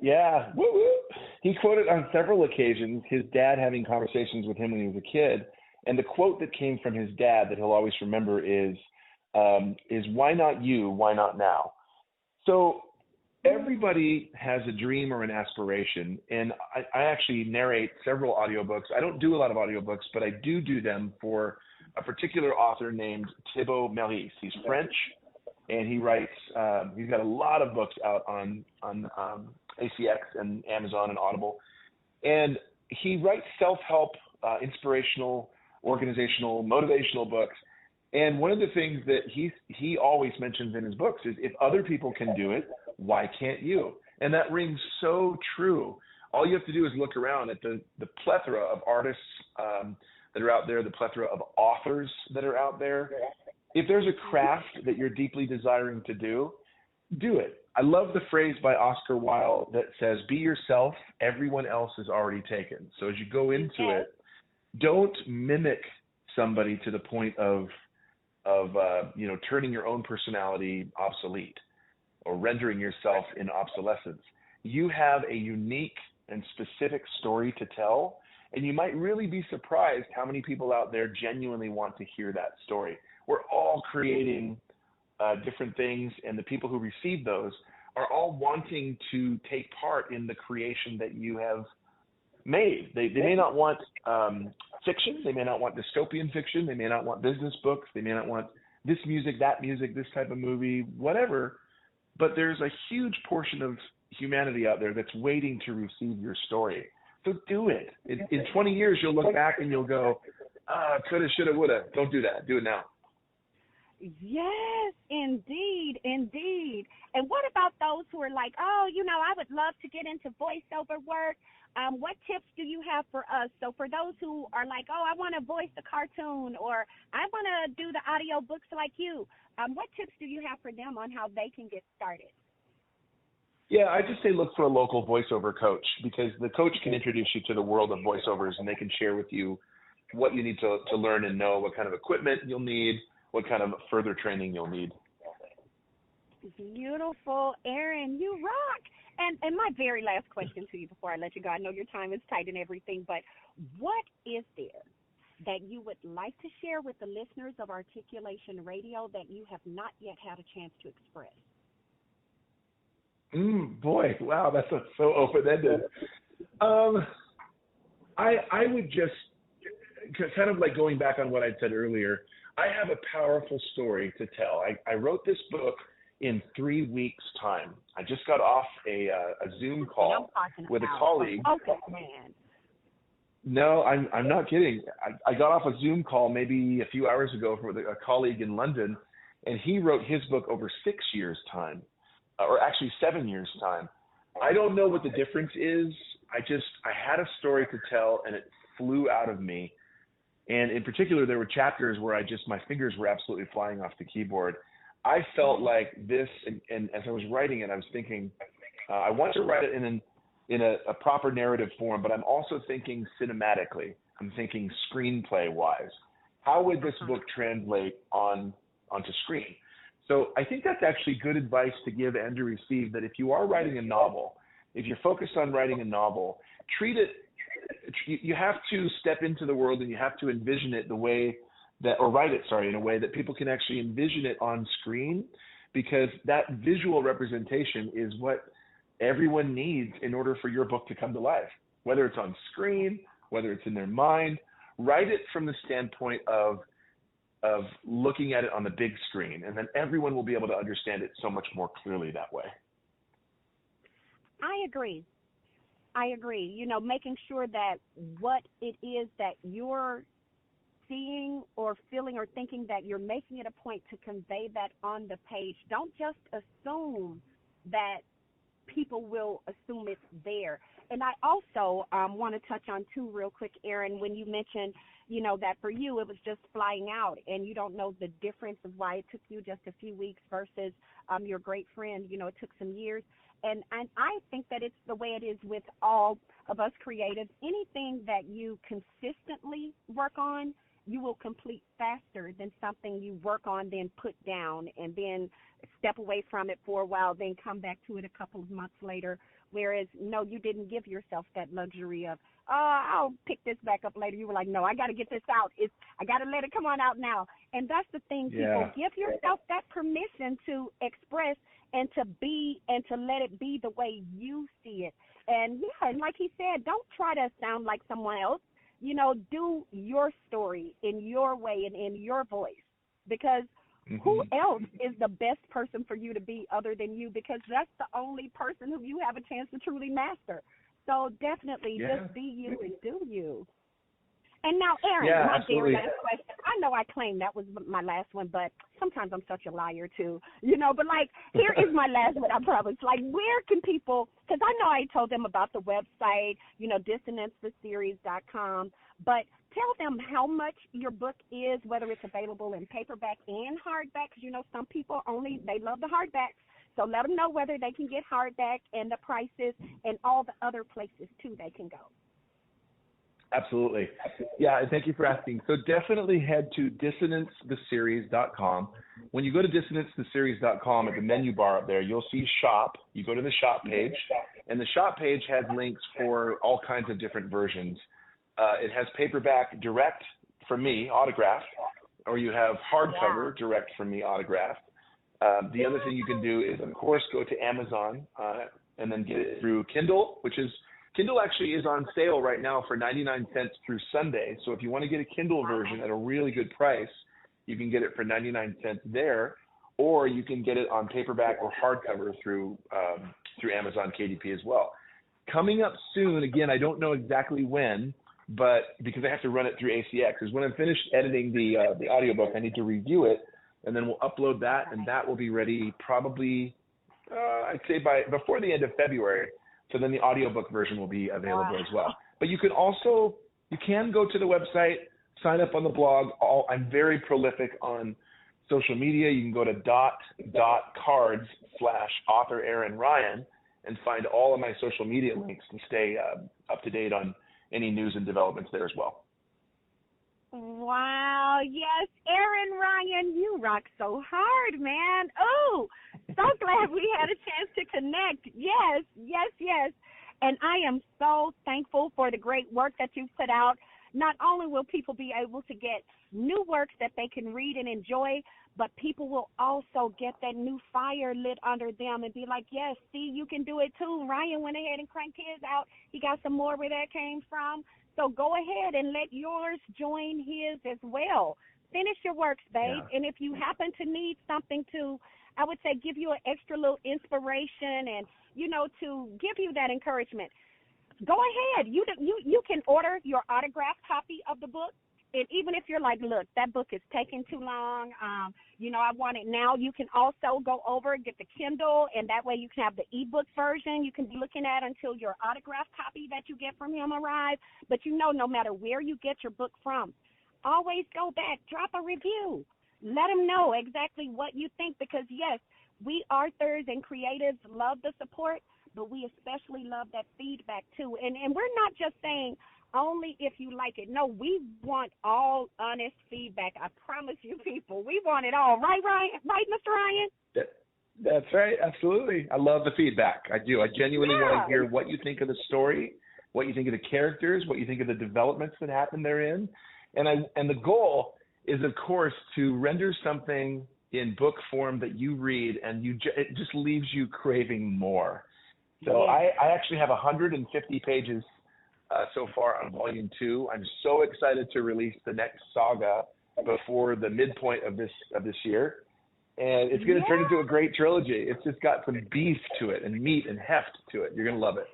he quoted on several occasions his dad having conversations with him when he was a kid. And the quote that came from his dad that he'll always remember is why not you, why not now? So everybody has a dream or an aspiration, and I actually narrate several audiobooks. I don't do a lot of audiobooks, but I do them for a particular author named Thibaut Meurice. He's French, and he writes, he's got a lot of books out on ACX and Amazon and Audible. And he writes self-help, inspirational, organizational, motivational books. And one of the things that he always mentions in his books is, if other people can do it, why can't you? And that rings so true. All you have to do is look around at the plethora of artists that are out there, the plethora of authors that are out there. If there's a craft that you're deeply desiring to do it. I love the phrase by Oscar Wilde that says, be yourself, everyone else is already taken. So as you go into it, don't mimic somebody to the point of turning your own personality obsolete or rendering yourself in obsolescence. You have a unique and specific story to tell, and you might really be surprised how many people out there genuinely want to hear that story. We're all creating different things, and the people who receive those are all wanting to take part in the creation that you have made. They may not want fiction. They may not want dystopian fiction. They may not want business books. They may not want this music, that music, this type of movie, whatever. But there's a huge portion of humanity out there that's waiting to receive your story. So do it. In 20 years, you'll look back and you'll go, coulda, shoulda, woulda. Don't do that. Do it now. Yes, indeed, indeed. And what about those who are like, oh, I would love to get into voiceover work. What tips do you have for us? So for those who are like, oh, I want to voice a cartoon, or I want to do the audio books like you, what tips do you have for them on how they can get started? Yeah, I just say look for a local voiceover coach, because the coach can introduce you to the world of voiceovers, and they can share with you what you need to learn and know, what kind of equipment you'll need, what kind of further training you'll need. Beautiful. Aaron, you rock. And my very last question to you before I let you go, I know your time is tight and everything, but what is there that you would like to share with the listeners of Articulation Radio that you have not yet had a chance to express? Boy, wow, that's so open-ended. I would just, kind of like going back on what I said earlier, I have a powerful story to tell. I wrote this book in 3 weeks' time. I just got off a Zoom call with a colleague. Okay, man. No, I'm not kidding. I got off a Zoom call maybe a few hours ago with a colleague in London, and he wrote his book over 6 years' time, or actually 7 years' time. I don't know what the difference is. I had a story to tell, and it flew out of me. And in particular, there were chapters where my fingers were absolutely flying off the keyboard. I felt like this, and as I was writing it, I was thinking, I want to write it in a proper narrative form, but I'm also thinking cinematically. I'm thinking screenplay-wise. How would this book translate onto screen? So I think that's actually good advice to give and to receive, that if you are writing a novel, if you're focused on writing a novel, treat it, you have to step into the world and you have to envision it in a way that people can actually envision it on screen, because that visual representation is what everyone needs in order for your book to come to life, whether it's on screen, whether it's in their mind. Write it from the standpoint of looking at it on the big screen, and then everyone will be able to understand it so much more clearly that way. I agree. Making sure that what it is that you're seeing or feeling or thinking, that you're making it a point to convey that on the page. Don't just assume that people will assume it's there. And I also want to touch on too real quick, Aaron, when you mentioned, that for you it was just flying out and you don't know the difference of why it took you just a few weeks versus your great friend, it took some years. And I think that it's the way it is with all of us creatives. Anything that you consistently work on, you will complete faster than something you work on, then put down, and then step away from it for a while, then come back to it a couple of months later. Whereas, no, you didn't give yourself that luxury of, I'll pick this back up later. You were like, no, I got to get this out. I got to let it come on out now. And that's the thing, people. Give yourself that permission to express and to be and to let it be the way you see it. And, and like he said, don't try to sound like someone else. Do your story in your way and in your voice, because who else is the best person for you to be other than you? Because that's the only person who you have a chance to truly master. So definitely just be you and do you. And now, Aaron, my very last question. I know I claimed that was my last one, but sometimes I'm such a liar too, But here is my last one, I promise. Where can people? Because I know I told them about the website, DISSONANCETheSeries.com, but tell them how much your book is, whether it's available in paperback and hardback. Because some people they love the hardbacks. So let them know whether they can get hardback and the prices and all the other places too they can go. Absolutely. Yeah, and thank you for asking. So definitely head to DISSONANCETheSeries.com. When you go to DISSONANCETheSeries.com, at the menu bar up there, you'll see shop. You go to the shop page, and the shop page has links for all kinds of different versions. It has paperback direct from me, autographed, or you have hardcover direct from me, autographed. The other thing you can do is, of course, go to Amazon and then get it through Kindle, Kindle actually is on sale right now for 99 cents through Sunday. So if you want to get a Kindle version at a really good price, you can get it for 99 cents there, or you can get it on paperback or hardcover through Amazon KDP as well. Coming up soon, again, I don't know exactly when, but because I have to run it through ACX, is when I'm finished editing the audiobook, I need to review it. and then we'll upload that, and that will be ready probably, I'd say before the end of February. So then the audiobook version will be available as well. But you can go to the website, sign up on the blog. I'm very prolific on social media. You can go to .cards/author Aaron Ryan and find all of my social media links to stay up to date on any news and developments there as well. Wow, yes, Aaron Ryan, you rock so hard, man. Oh, so glad we had a chance to connect. Yes. And I am so thankful for the great work that you've put out. Not only will people be able to get new works that they can read and enjoy, but people will also get that new fire lit under them and be like, yes, see, you can do it too. Ryan went ahead and cranked his out. He got some more where that came from. So go ahead and let yours join his as well. Finish your works, babe. Yeah. And if you happen to need something to, I would say, give you an extra little inspiration and, to give you that encouragement, go ahead. You can order your autographed copy of the book. And even if you're like, look, that book is taking too long, I want it now, you can also go over and get the Kindle, and that way you can have the ebook version you can be looking at until your autographed copy that you get from him arrives. But no matter where you get your book from, always go back, drop a review. Let them know exactly what you think, because, yes, we authors and creatives love the support, but we especially love that feedback, too. And we're not just saying only if you like it. No, we want all honest feedback. I promise you, people. We want it all. Right, Ryan? Right, Mr. Ryan? That's right. Absolutely. I love the feedback. I do. I genuinely want to hear what you think of the story, what you think of the characters, what you think of the developments that happen therein. And the goal is, of course, to render something in book form that you read and it just leaves you craving more. So I actually have 150 pages so far on volume 2. I'm so excited to release the next saga before the midpoint of this year. And it's going to turn into a great trilogy. It's just got some beef to it and meat and heft to it. You're going to love it.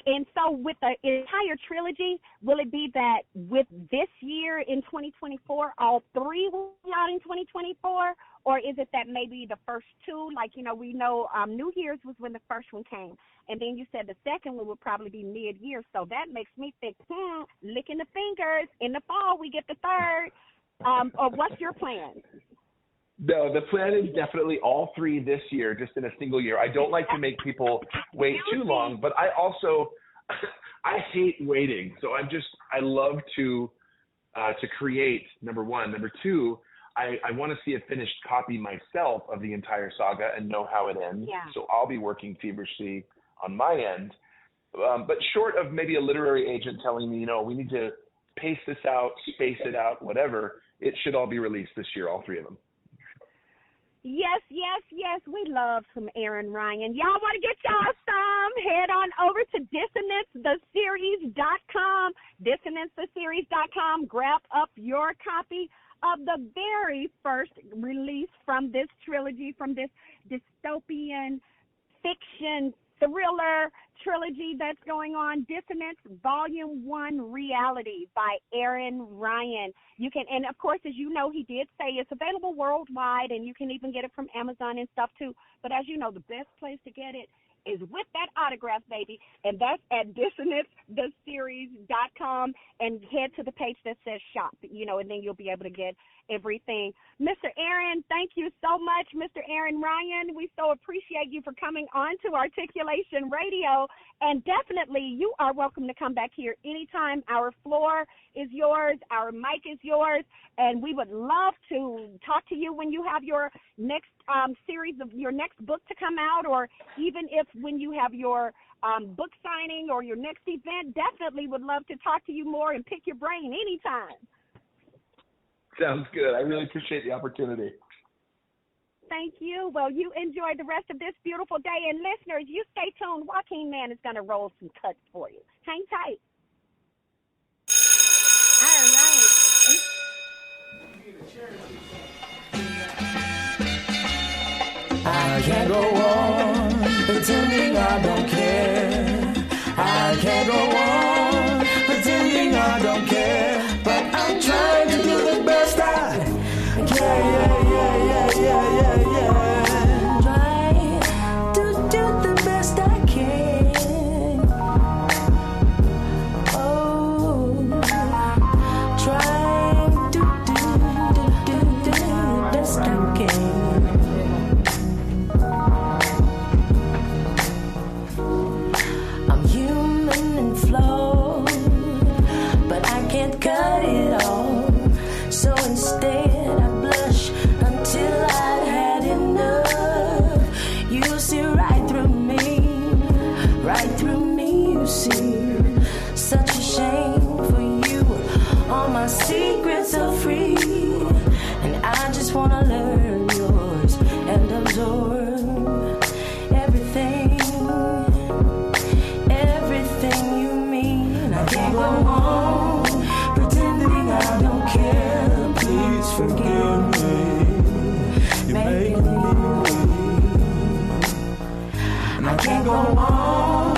And so with the entire trilogy, will it be that with this year in 2024, all 3 will be out in 2024? Or is it that maybe the first 2, we know New Year's was when the first one came. And then you said the second one would probably be mid-year. So that makes me think, licking the fingers. In the fall, we get the third. Or what's your plan? No, the plan is definitely all 3 this year, just in a single year. I don't like to make people wait too long, but I hate waiting. So I love to create, number one. Number two, I want to see a finished copy myself of the entire saga and know how it ends. Yeah. So I'll be working feverishly on my end. But short of maybe a literary agent telling me, we need to pace this out, space it out, whatever, it should all be released this year, all 3 of them. Yes. We love some Aaron Ryan. Y'all want to get y'all some? Head on over to DISSONANCETheSeries.com. DISSONANCETheSeries.com. Grab up your copy of the very first release from this trilogy, from this dystopian fiction thriller trilogy that's going on, Dissonance Volume 1 Reality by Aaron Ryan. You can, and of course, as you know, he did say it's available worldwide, and you can even get it from Amazon and stuff too. But as you know, the best place to get it is with that autograph, baby, and that's at DISSONANCETheSeries.com, and head to the page that says shop, and then you'll be able to get everything. Mr. Aaron, thank you so much, Mr. Aaron Ryan. We so appreciate you for coming on to Articulation Radio, and definitely you are welcome to come back here anytime. Our floor is yours, our mic is yours, and we would love to talk to you when you have your next series of your next book to come out, or even if when you have your book signing or your next event. Definitely would love to talk to you more and pick your brain anytime. Sounds good. I really appreciate the opportunity. Thank you. Well, you enjoy the rest of this beautiful day. And listeners, you stay tuned. Joaquin Man is going to roll some cuts for you. Hang tight. All right. I can't go on pretending I don't care. I can't go on pretending I don't care. But I'm trying to do the best I can. it all. So instead I blush until I had enough. You see right through me, you see. Such a shame for you. All my secrets are free, and I just wanna learn yours and absorb everything you mean. I can't go on pretending I don't care. Please forgive me. You're making me weak. And I can't go on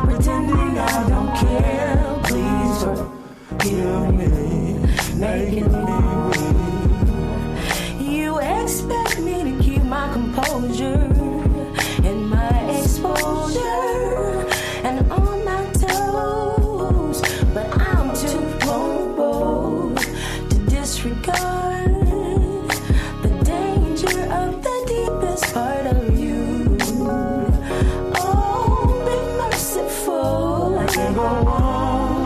pretending I don't care. Please forgive me. Making me weak. You expect me to keep my composure and my exposure and on my toes, but I'm too vulnerable to disregard the danger of the deepest part of you. Oh, be merciful. I can't go on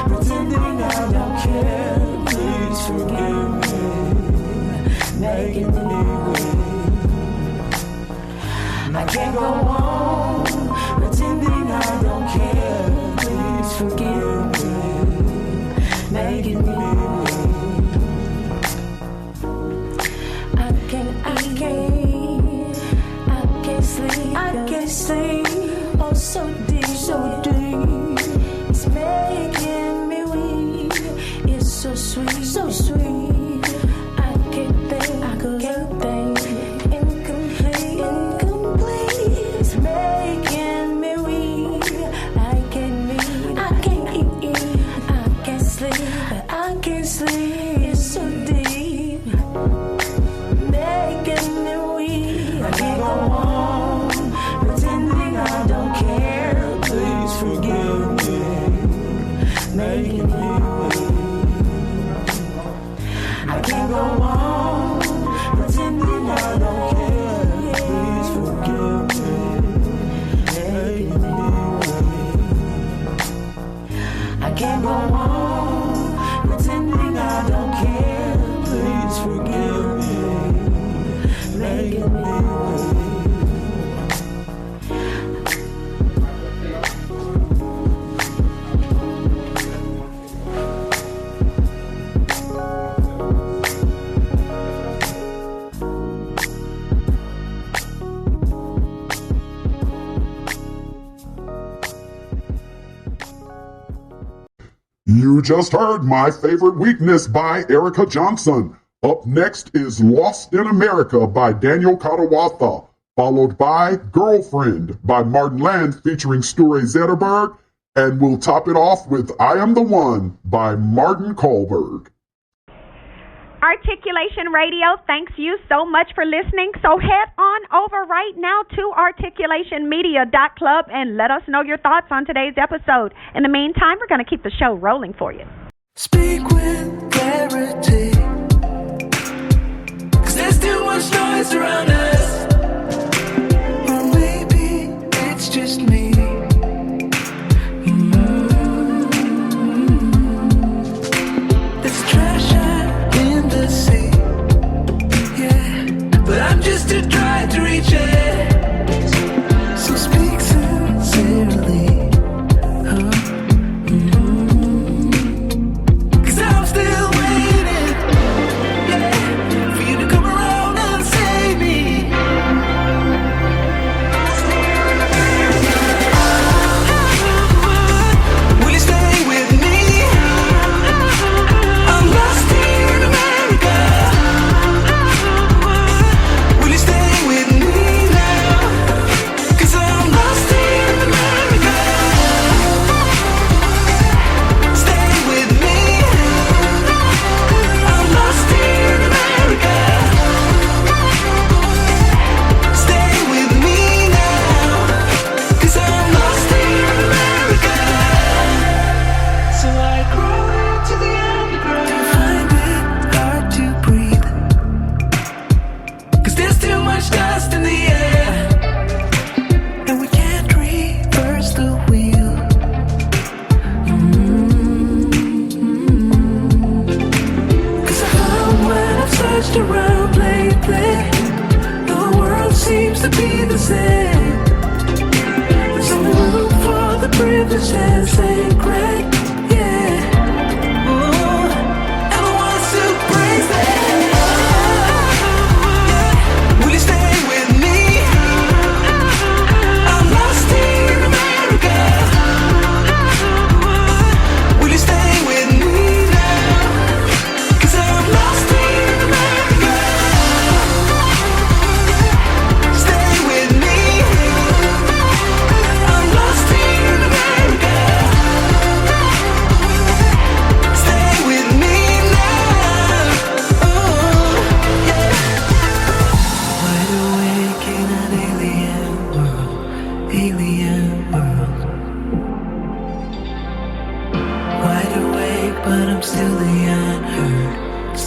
pretending I don't care. Please forgive me, making me weak. I can't go on pretending I don't care. Please forgive me, making me weak. I can't sleep. Oh, so deep. It's making me weak. It's so sweet. I can't think. Incomplete. It's making me weak. I can't eat. I can't sleep. It's so deep, making me weak. I can't go on pretending I don't care. Please forgive me, making me weak. I can't go on pretending I don't care. Please forgive me, making me weak. I can't go on pretending I don't care. Please forgive me, making me weak. You just heard My Favorite Weakness by Erica Johnson. Up next is Lost in America by Daniel Katawatha, followed by Girlfriend by Martin Land featuring Sture Zetterberg, and we'll top it off with I Am the One by Martin Kohlberg. Articulation Radio, thanks you so much for listening. So head on over right now to articulationmedia.club and let us know your thoughts on today's episode. In the meantime, we're going to keep the show rolling for you. Speak with clarity, 'cause there's too much noise around us. Or maybe it's just me. There's treasure in the sea, yeah, but I'm just too dry to reach it. So speak sincerely, 'cause I'm still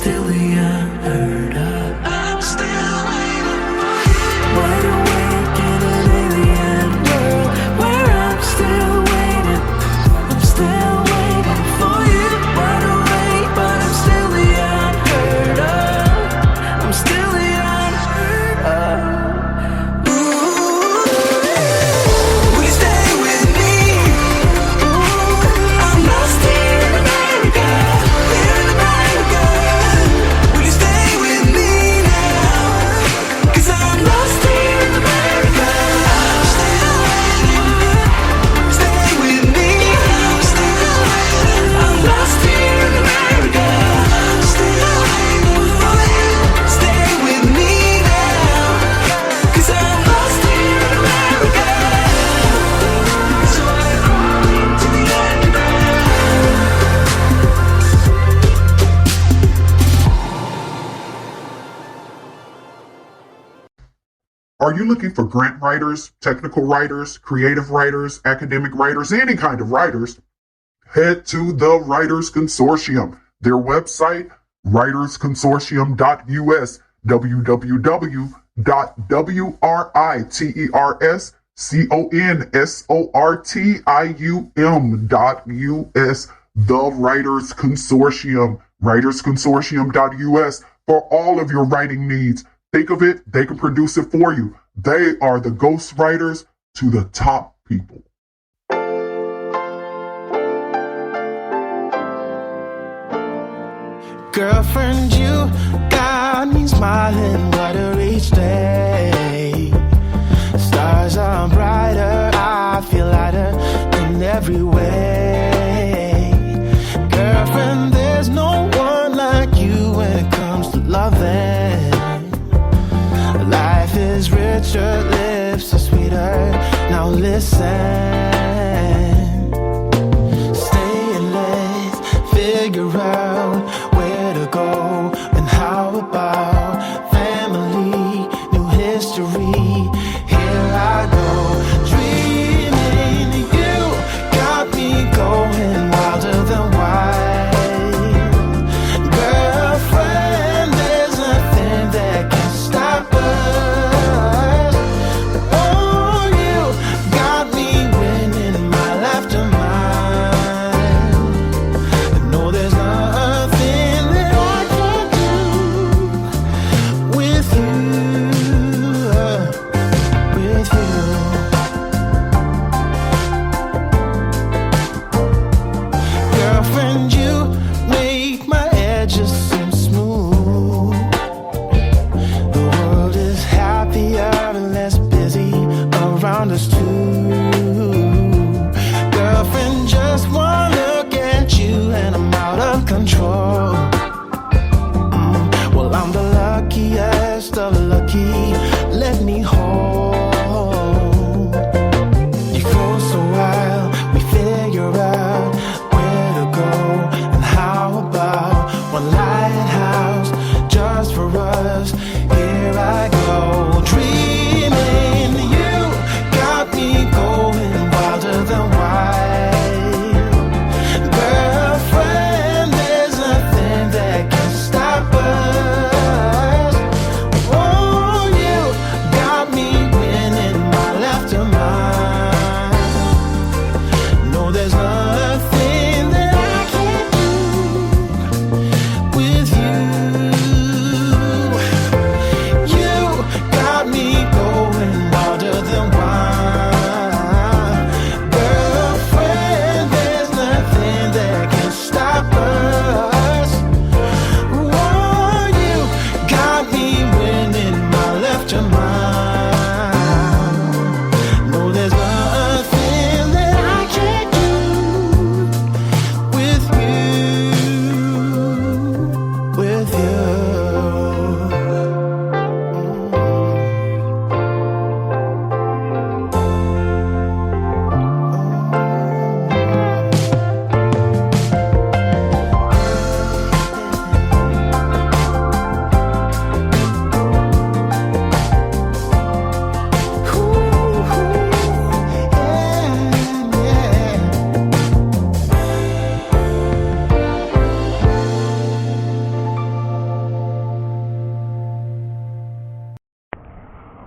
still the unheard of. I'm still waiting for you. Wide awake in an alien world where I'm still waiting. I'm still waiting for you. Wide awake, but I'm still the unheard of. I'm still the unheard of. Will you stay with me? I'm lost here in America. Here in America. Will you stay with me now? 'Cause I'm lost here in America. I'm still waiting. Stay with me. I'm still waiting. I'm lost here in America. I'm still waiting for you. Stay with me now. 'Cause I'm lost here in America. So I'm crawling to the end now. Are you looking for grant writers, technical writers, creative writers, academic writers, any kind of writers? Head to the Writers Consortium. Their website, writersconsortium.us, www.writersconsortium.us, the Writers Consortium, writersconsortium.us, for all of your writing needs. Think of it, they can produce it for you. They are the ghost writers to the top people. Girlfriend, you got me smiling brighter each day. Stars are brighter, I feel lighter in every way. Girlfriend, there's no one like you when it comes to loving. Life is richer, lips are sweeter. Now listen. Stay and let's figure out where to go and how about family, new history. Here I go, dreaming you got me going wilder than wild. Girlfriend, there's nothing that can stop us. Oh, you got me winning my laughter mind. I know there's nothing that I can't do with you, with you. Girlfriend, you make my edges seem smooth. The world is happier and less busy around us too. Girlfriend, just one look at you and I'm out of control. Well, I'm the luckiest of the lucky. Let me hold you close a while. We figure out where to go and how about one lighthouse just for us. Here I go, dreaming you got me going wilder than wild. Girlfriend, there's nothing that can stop us. Oh, you got me winning my laughter mind. No, there's nothing that I can't do with you. You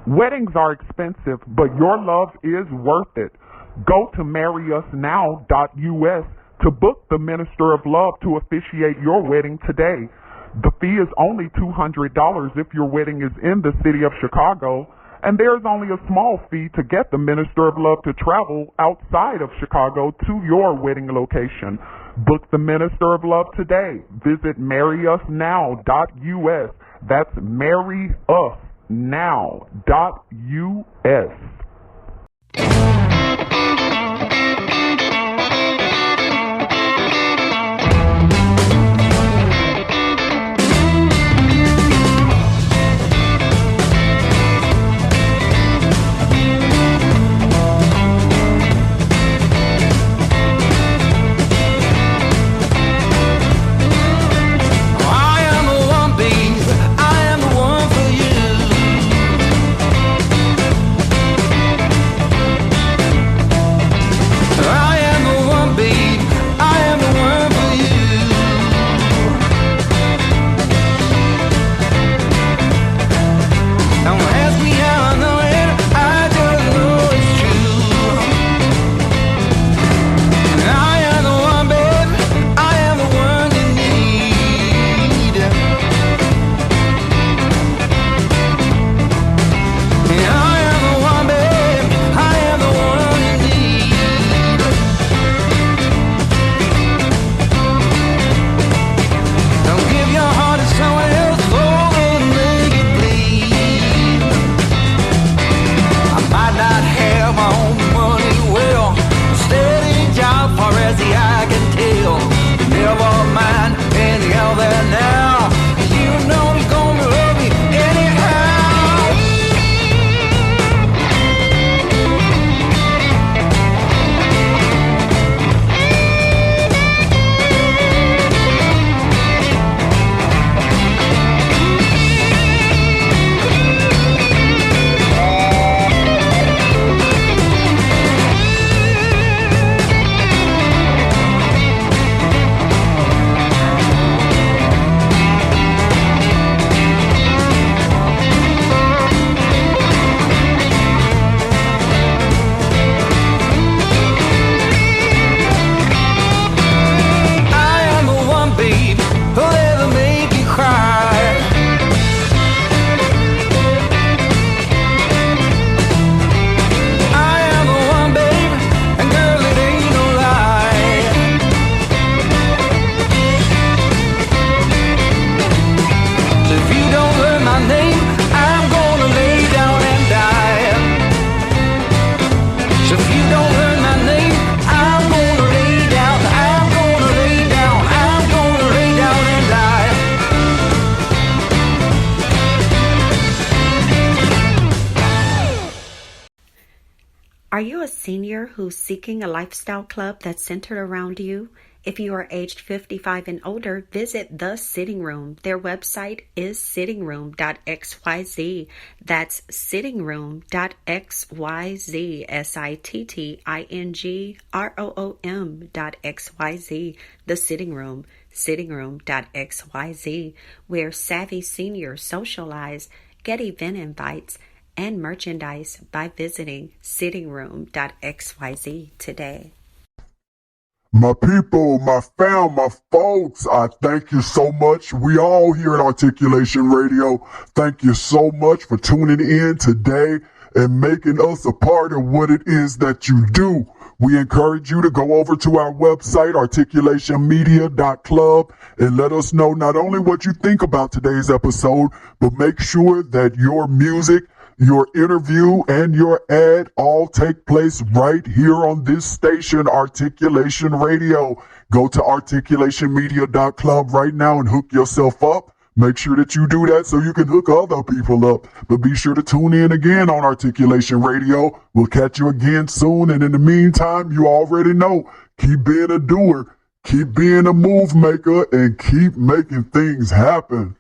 Weddings are expensive, but your love is worth it. Go to marryusnow.us to book the Minister of Love to officiate your wedding today. The fee is only $200 if your wedding is in the city of Chicago, and there's only a small fee to get the Minister of Love to travel outside of Chicago to your wedding location. Book the Minister of Love today. Visit marryusnow.us. That's marryusnow.us. Are you a senior who's seeking a lifestyle club that's centered around you? If you are aged 55 and older, visit The Sitting Room. Their website is sittingroom.xyz. That's sittingroom.xyz. sittingroom.xyz. The Sitting Room, sittingroom.xyz, where savvy seniors socialize, get event invites, and merchandise by visiting sittingroom.xyz today. My people, my fam, my folks, I thank you so much. We all here at Articulation Radio, thank you so much for tuning in today and making us a part of what it is that you do. We encourage you to go over to our website, articulationmedia.club, and let us know not only what you think about today's episode, but make sure that your music, your interview, and your ad all take place right here on this station, Articulation Radio. Go to articulationmedia.club right now and hook yourself up. Make sure that you do that so you can hook other people up. But be sure to tune in again on Articulation Radio. We'll catch you again soon. And in the meantime, you already know, keep being a doer, keep being a move maker, and keep making things happen.